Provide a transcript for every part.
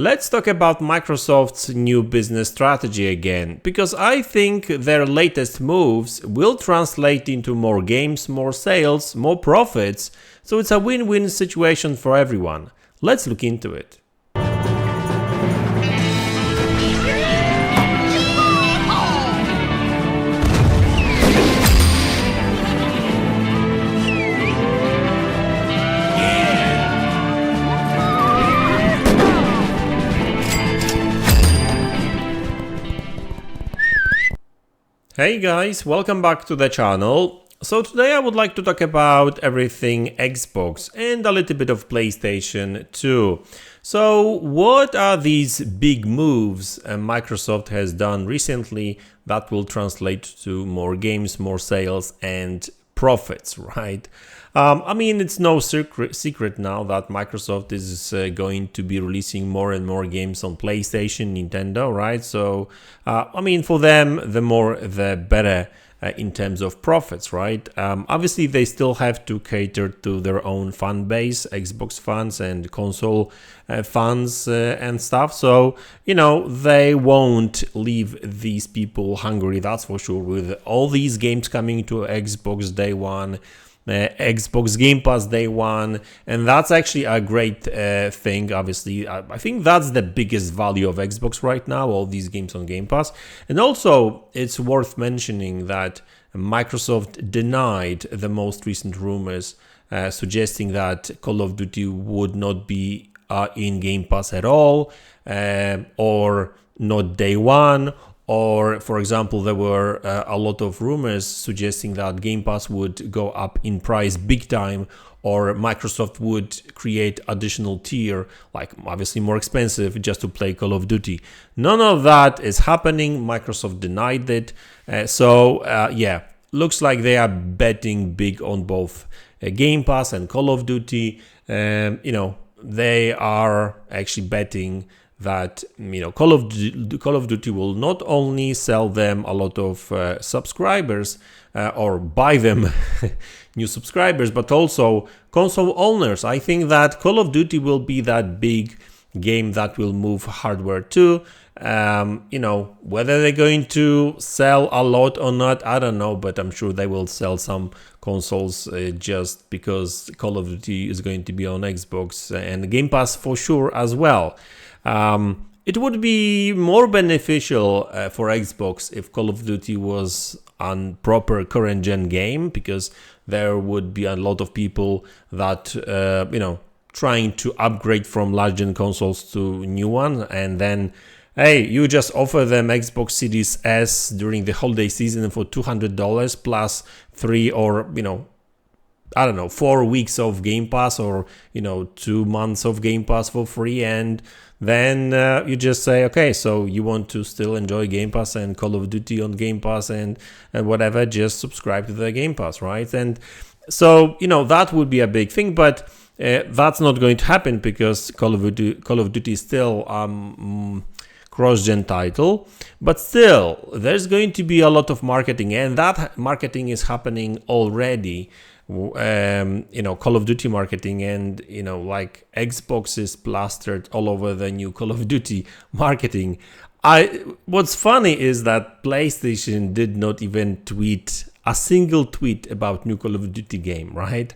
Let's talk about Microsoft's new business strategy again, because I think their latest moves will translate into more games, more sales, more profits, so it's a win-win situation for everyone. Let's look into it. Hey guys, welcome back to the channel. So today I would like to talk about everything Xbox and a little bit of PlayStation too. So what are these big moves Microsoft has done recently that will translate to more games, more sales and profits, right? I mean, it's no secret now that Microsoft is going to be releasing more and more games on PlayStation, Nintendo, right? So, I mean, for them, the more, the better in terms of profits, right? Obviously, they still have to cater to their own fan base, Xbox fans and console fans and stuff. So, you know, they won't leave these people hungry, that's for sure, with all these games coming to Xbox day one. Xbox Game Pass day one, and that's actually a great thing. Obviously, I think that's the biggest value of Xbox right now, all these games on Game Pass. And also, it's worth mentioning that Microsoft denied the most recent rumors suggesting that Call of Duty would not be in Game Pass at all, or not day one. Or, for example, there were a lot of rumors suggesting that Game Pass would go up in price big time, or Microsoft would create additional tier, like obviously more expensive, just to play Call of Duty. None of that is happening. Microsoft denied it. Yeah, looks like they are betting big on both Game Pass and Call of Duty. You know, they are actually betting that, you know, Call of Duty will not only sell them a lot of subscribers or buy them new subscribers, but also console owners. I think that Call of Duty will be that big game that will move hardware too. You know, whether they're going to sell a lot or not, I don't know, but I'm sure they will sell some consoles just because Call of Duty is going to be on Xbox and Game Pass for sure as well. It would be more beneficial for Xbox if Call of Duty was a proper current gen game, because there would be a lot of people that, you know, trying to upgrade from last gen consoles to new one, and then, hey, you just offer them Xbox Series S during the holiday season for $200 plus 3 or, you know, I don't know, 4 weeks of Game Pass, or, you know, 2 months of Game Pass for free, and then you just say, okay, so you want to still enjoy Game Pass and Call of Duty on Game Pass and whatever, just subscribe to the Game Pass, right? And so, you know, that would be a big thing, but that's not going to happen because Call of Duty is still cross-gen title, but still, there's going to be a lot of marketing, and that marketing is happening already. You know, Call of Duty marketing, and, you know, like Xbox is plastered all over the new Call of Duty marketing. What's funny is that PlayStation did not even tweet a single tweet about new Call of Duty game, right?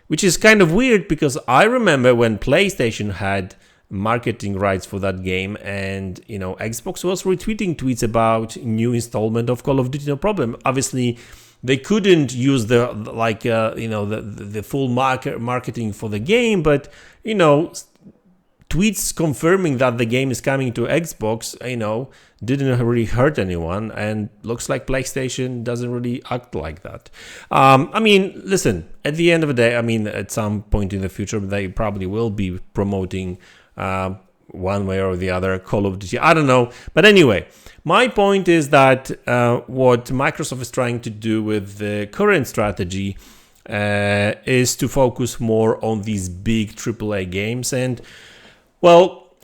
Which is kind of weird, because I remember when PlayStation had marketing rights for that game, and, you know, Xbox was retweeting tweets about new installment of Call of Duty, no problem. Obviously, they couldn't use the you know, the full marketing for the game, but, you know, tweets confirming that the game is coming to Xbox, you know, didn't really hurt anyone, and looks like PlayStation doesn't really act like that. I mean, listen, at the end of the day, I mean, at some point in the future, they probably will be promoting one way or the other Call of Duty, I don't know. But anyway, my point is that what Microsoft is trying to do with the current strategy is to focus more on these big AAA games. And, well,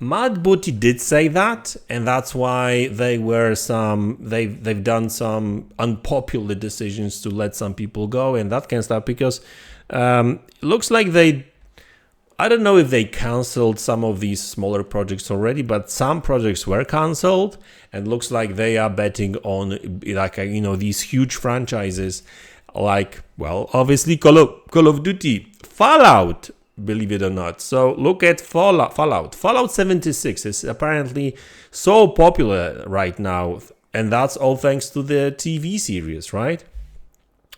MaDz did say that, and that's why they've done some unpopular decisions to let some people go and that kind of stuff, because it looks like they I don't know if they canceled some of these smaller projects already, but some projects were canceled, and looks like they are betting on like these huge franchises, like, well, obviously Call of Duty, Fallout, believe it or not. So look at Fallout 76 is apparently so popular right now, and that's all thanks to the TV series, right?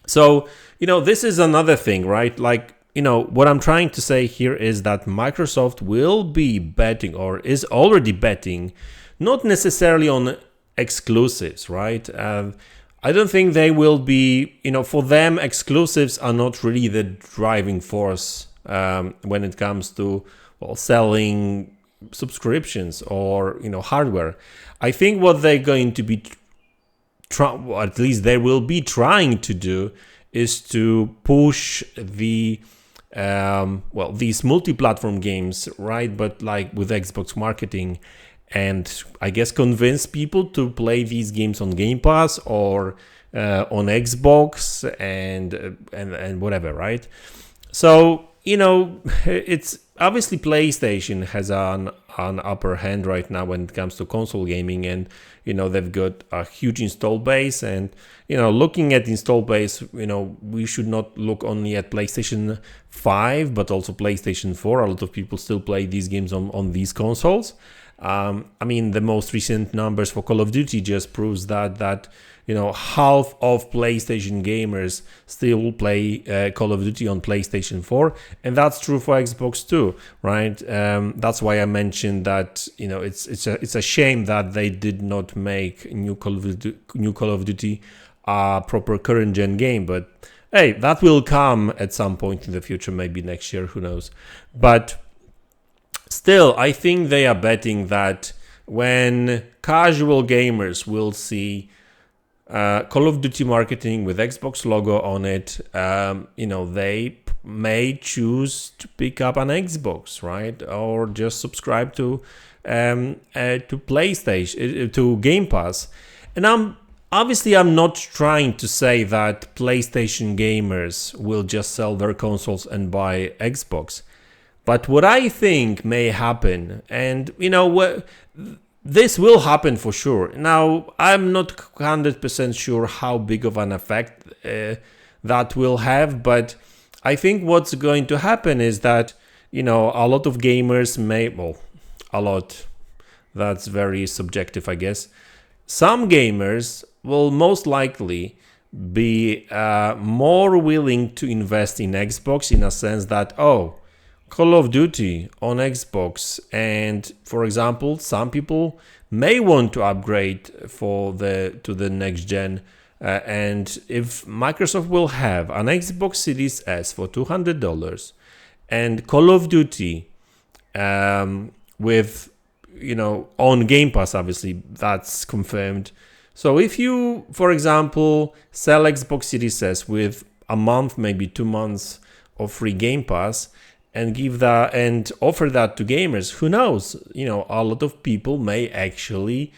So this is another thing, right? Like, what I'm trying to say here is that Microsoft will be betting, or is already betting, not necessarily on exclusives, right? I don't think they will be, for them, exclusives are not really the driving force when it comes to, well, selling subscriptions or, hardware. I think what they're going to be, at least they will be trying to do, is to push the these multi-platform games, right? But like with Xbox marketing, and I guess convince people to play these games on Game Pass or on Xbox and whatever, right? So it's obviously PlayStation has an upper hand right now when it comes to console gaming, and they've got a huge install base, and looking at install base, we should not look only at PlayStation 5 but also PlayStation 4. A lot of people still play these games on these consoles. I mean, the most recent numbers for Call of Duty just proves that half of PlayStation gamers still play Call of Duty on PlayStation 4, and that's true for Xbox too, right? That's why I mentioned that it's a shame that they did not make new Call of Duty a proper current gen game, but hey, that will come at some point in the future, maybe next year, who knows? But still, I think they are betting that when casual gamers will see Call of Duty marketing with Xbox logo on it, they may choose to pick up an Xbox, right? Or just subscribe to PlayStation, to Game Pass. And I'm not trying to say that PlayStation gamers will just sell their consoles and buy Xbox. But what I think may happen, and this will happen for sure. Now, I'm not 100% sure how big of an effect that will have, but I think what's going to happen is that, a lot of gamers may, well, a lot, that's very subjective, I guess. Some gamers will most likely be more willing to invest in Xbox, in a sense that, Call of Duty on Xbox, and for example, some people may want to upgrade to the next gen, and if Microsoft will have an Xbox Series S for $200 and Call of Duty with on Game Pass, obviously that's confirmed. So if you, for example, sell Xbox Series S with a month, maybe 2 months of free Game Pass, and give that and offer that to gamers, who knows? A lot of people may actually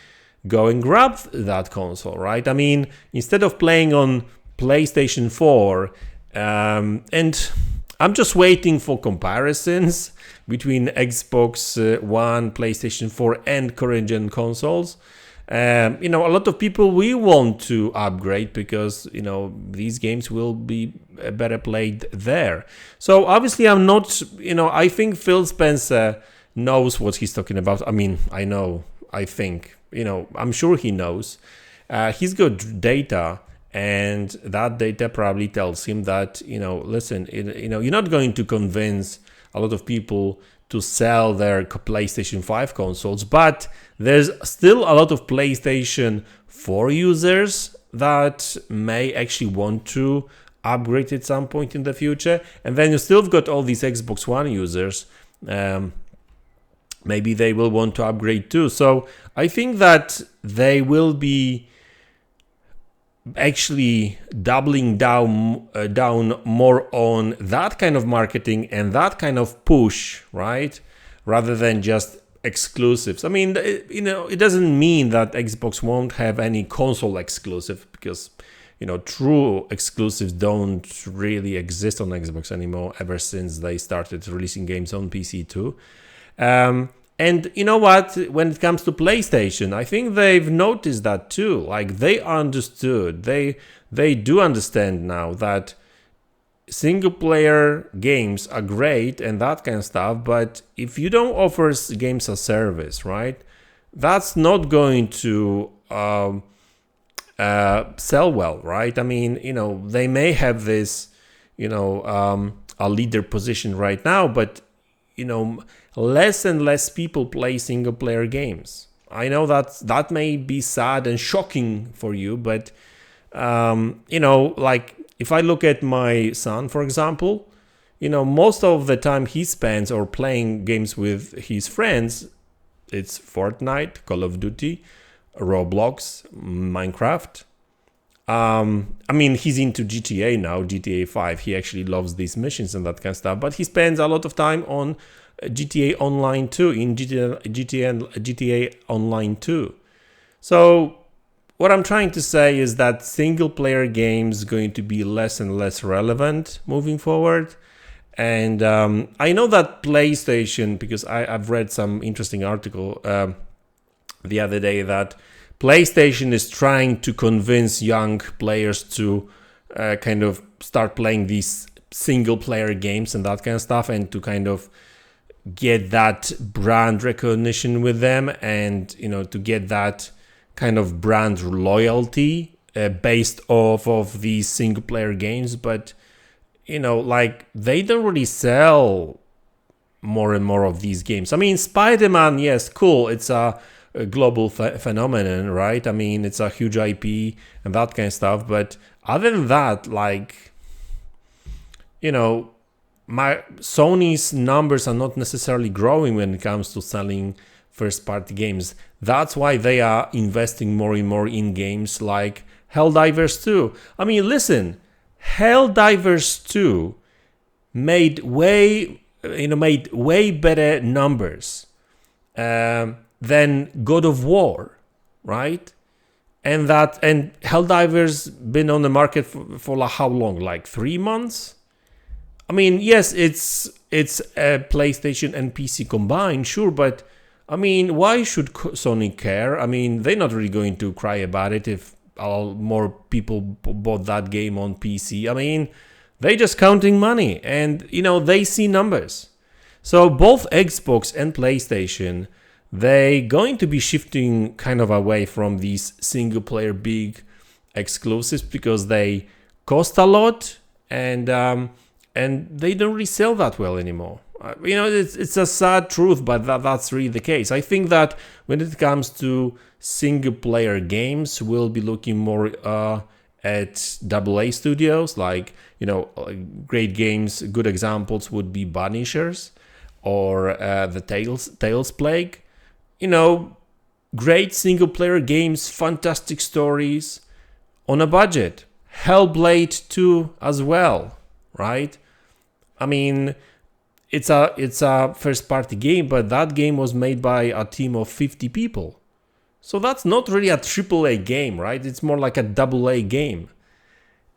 go and grab that console, right? I mean, instead of playing on PlayStation 4, and I'm just waiting for comparisons between Xbox One, PlayStation 4, and current gen consoles. A lot of people will want to upgrade because these games will be better played there. So obviously I'm not, I think Phil Spencer knows what he's talking about. I mean, I'm sure he knows. He's got data, and that data probably tells him that listen, you're not going to convince a lot of people to sell their PlayStation 5 consoles, but there's still a lot of PlayStation 4 users that may actually want to upgrade at some point in the future. And then you still got all these Xbox One users. Maybe they will want to upgrade too. So I think that they will be actually doubling down more on that kind of marketing and that kind of push, right? Rather than just exclusives. I mean, it doesn't mean that Xbox won't have any console exclusive, because true exclusives don't really exist on Xbox anymore ever since they started releasing games on PC too. And you know what? When it comes to PlayStation, I think they've noticed that too. Like they understood, they do understand now that single player games are great and that kind of stuff, but if you don't offer games as service, right, that's not going to sell well, right? I mean, they may have this, a leader position right now, but less and less people play single player games. I know that may be sad and shocking for you, but like if I look at my son, for example, most of the time he spends or playing games with his friends, it's Fortnite, Call of Duty, Roblox, Minecraft. I mean, he's into GTA now, GTA 5. He actually loves these missions and that kind of stuff, but he spends a lot of time on GTA Online 2, in GTA Online 2. So what I'm trying to say is that single player games going to be less and less relevant moving forward. And I know that PlayStation, because I've read some interesting article the other day that PlayStation is trying to convince young players to kind of start playing these single player games and that kind of stuff, and to kind of get that brand recognition with them, and to get that kind of brand loyalty based off of these single player games. But like they don't really sell more and more of these games. I mean, Spider-Man, yes, cool, it's a global phenomenon, right? I mean, it's a huge IP and that kind of stuff, but other than that, like my Sony's numbers are not necessarily growing when it comes to selling first-party games. That's why they are investing more and more in games like Helldivers 2. I mean, listen, Helldivers 2 made way better numbers than God of War, right? And Helldivers been on the market for like how long? Like 3 months? I mean, yes, it's PlayStation and PC combined, sure, but I mean, why should Sony care? I mean, they're not really going to cry about it if more people bought that game on PC. I mean, they're just counting money, and they see numbers. So both Xbox and PlayStation, they going to be shifting kind of away from these single player big exclusives because they cost a lot, and they don't really sell that well anymore. It's a sad truth, but that's really the case. I think that when it comes to single player games, we'll be looking more at AA studios, like great games. Good examples would be Banishers or the Tales Plague. Great single player games, fantastic stories on a budget. Hellblade 2 as well, right? I mean, it's a first party game, but that game was made by a team of 50 people. So that's not really a AAA game, right? It's more like a AA game.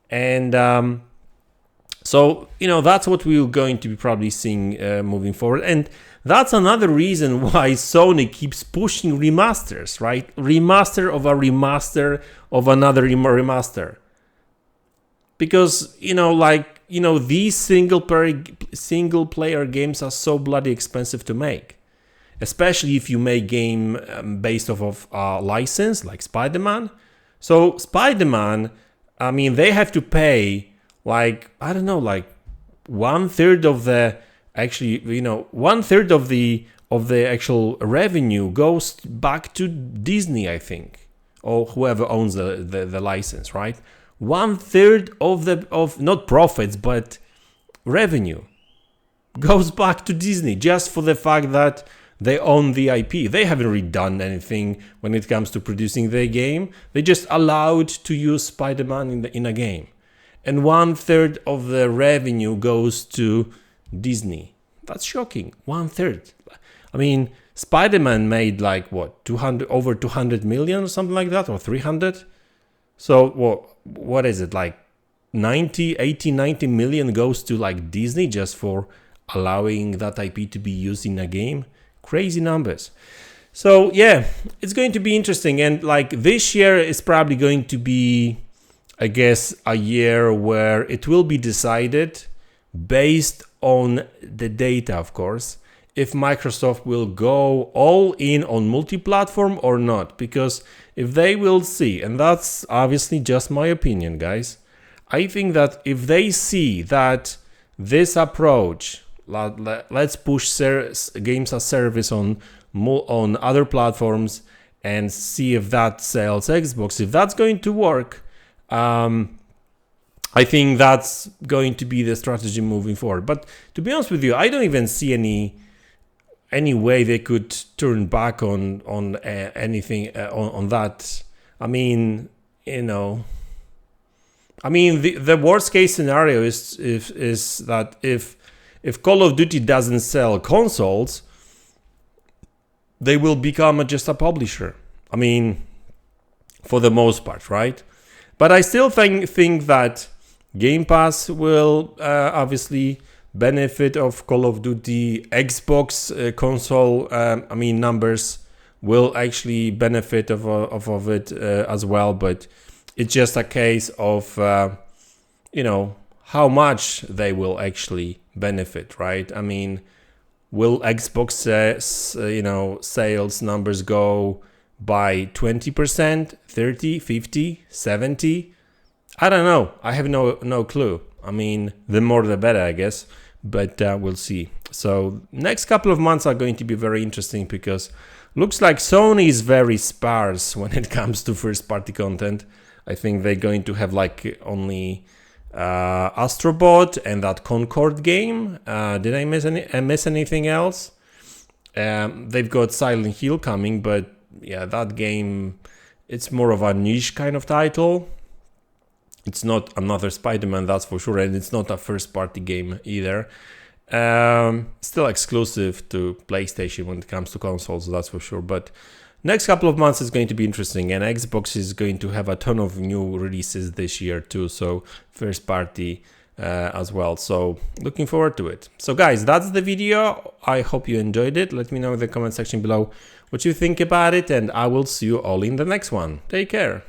And so, that's what we're going to be probably seeing moving forward. And that's another reason why Sony keeps pushing remasters, right? Remaster of a remaster of another remaster. Because, these single player games are so bloody expensive to make. Especially if you make game based off of a license like Spider-Man. So Spider-Man, I mean, they have to pay like, I don't know, like 1/3 of the actually, 1/3 of the actual revenue goes back to Disney, I think, or whoever owns the license, right? 1/3 of not profits but revenue goes back to Disney just for the fact that they own the IP. They haven't really done anything when it comes to producing their game. They just allowed to use Spider-Man in a game. And 1/3 of the revenue goes to Disney. That's shocking. 1/3. I mean, Spider-Man made like what, over 200 million or something like that, or 300? So what is it, like 90 million goes to like Disney just for allowing that IP to be used in a game? Crazy numbers. So yeah, it's going to be interesting. And like this year is probably going to be, I guess, a year where it will be decided based on the data, of course, if Microsoft will go all in on multi-platform or not. Because if they will see, and that's obviously just my opinion, guys, I think that if they see that this approach, let's push games as service on other platforms and see if that sells Xbox, if that's going to work, I think that's going to be the strategy moving forward. But to be honest with you, I don't even see any way they could turn back on anything on that. I mean, you know, I mean the worst case scenario is that if Call of Duty doesn't sell consoles, they will become just a publisher. I mean, for the most part, right? But I still think that Game Pass will obviously benefit of Call of Duty. Xbox console, I mean, numbers will actually benefit of it as well. But it's just a case of, you know, how much they will actually benefit, right? I mean, will Xbox sales numbers go by 20%, 30, 50, 70? I don't know. I have no clue. I mean, the more the better, I guess. But we'll see. So next couple of months are going to be very interesting because looks like Sony is very sparse when it comes to first-party content. I think they're going to have like only Astrobot and that Concord game. Did I miss anything else? They've got Silent Hill coming, but yeah, that game, it's more of a niche kind of title. It's not another Spider-Man, that's for sure, and it's not a first-party game either. Still exclusive to PlayStation when it comes to consoles, that's for sure. But next couple of months is going to be interesting, and Xbox is going to have a ton of new releases this year too, so first-party as well. So looking forward to it. So guys, that's the video. I hope you enjoyed it. Let me know in the comment section below what you think about it, and I will see you all in the next one. Take care.